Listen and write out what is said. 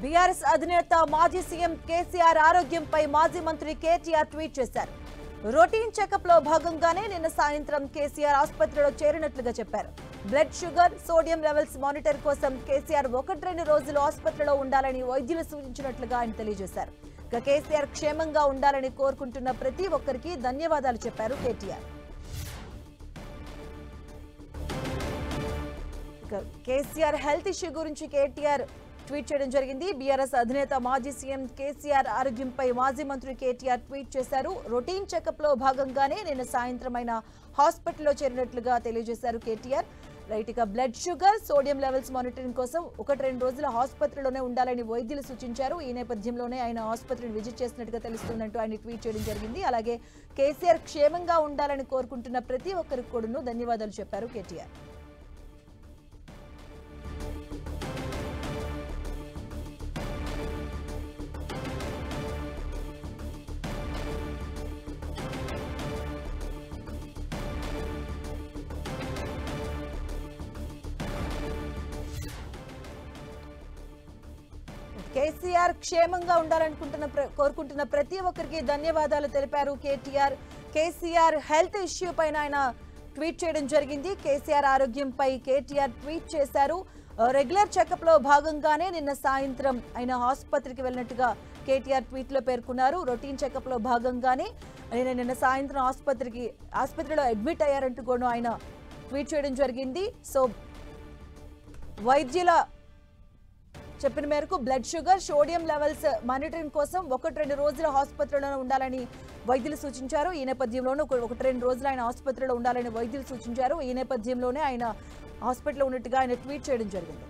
BRS అధినేత మాజీ CM KCR ఆరోగ్యంపై మాజీ మంత్రి కేటీఆర్ ట్వీట్ చేశారు. రొటీన్ చెకప్ లో భాగంగానే నిన్న సాయంత్రం కేసీఆర్ ఆసుపత్రిలో చేరినట్లుగా చెప్పారు. Blood sugar, sodium levels monitor కోసం కేసీఆర్ 1-2 రోజులు ఆసుపత్రిలో ఉండాలని వైద్యులు సూచించినట్లుగా ఆయన తెలియజేశారు. ఇక కేసీఆర్ క్షేమంగా ఉండాలని కోరుకుంటున్న ప్రతి ఒక్కరికి ధన్యవాదాలు చెప్పారు కేటీఆర్. కేసీఆర్ హెల్త్ ఇష్యూ గురించి కేటీఆర్ ట్వీట్ చేయడం జరిగింది. బీఆర్ఎస్ అధినేత మాజీ సీఎం కేసీఆర్ ఆరోగ్యంపై మాజీ మంత్రి కేటీఆర్ ట్వీట్ చేశారు. రొటీన్ చెకప్ లో భాగంగానే నిన్న సాయంత్రం ఆయన హాస్పిటల్లో చేరినట్లుగా తెలియజేశారు కేటీఆర్. రైట్గా blood sugar, sodium levels monitoring కోసం 1-2 రోజుల ఆసుపత్రిలోనే ఉండాలని వైద్యులు సూచించారు. ఈ నేపథ్యంలోనే ఆయన ఆసుపత్రిని విజిట్ చేసినట్టుగా తెలుస్తుందంటూ ఆయన ట్వీట్ చేయడం జరిగింది. అలాగే కేసీఆర్ క్షేమంగా ఉండాలని కోరుకుంటున్న ప్రతి ఒక్కరికి కూడా ధన్యవాదాలు చెప్పారు కేటీఆర్. కేసీఆర్ క్షేమంగా కోరుకుంటున్న ప్రతి ఒక్కరికి ధన్యవాదాలు తెలిపారు కేటీఆర్. కేసీఆర్ హెల్త్ ఇష్యూ పైన ఆయన ట్వీట్ చేయడం జరిగింది. కేసీఆర్ ఆరోగ్యంపై కేటీఆర్ ట్వీట్ చేశారు. రెగ్యులర్ చెకప్ లో భాగంగానే నిన్న సాయంత్రం ఆయన ఆసుపత్రికి వెళ్ళినట్టుగా కేటీఆర్ ట్వీట్ లో పేర్కొన్నారు. రొటీన్ చెకప్ లో భాగంగానే ఆయన నిన్న సాయంత్రం ఆసుపత్రిలో అడ్మిట్ అయ్యారంటూ కూడా ఆయన ట్వీట్ చేయడం జరిగింది. సో వైద్యుల చెప్పిన మేరకు blood sugar, sodium levels monitoring కోసం 1-2 రోజుల ఆసుపత్రిలోనే ఉండాలని వైద్యులు సూచించారు. ఈ నేపథ్యంలోనే 1-2 రోజులు ఆయన ఆసుపత్రిలో ఉండాలని వైద్యులు సూచించారు. ఈ నేపథ్యంలోనే ఆయన హాస్పిటల్లో ఉన్నట్టుగా ఆయన ట్వీట్ చేయడం జరిగింది.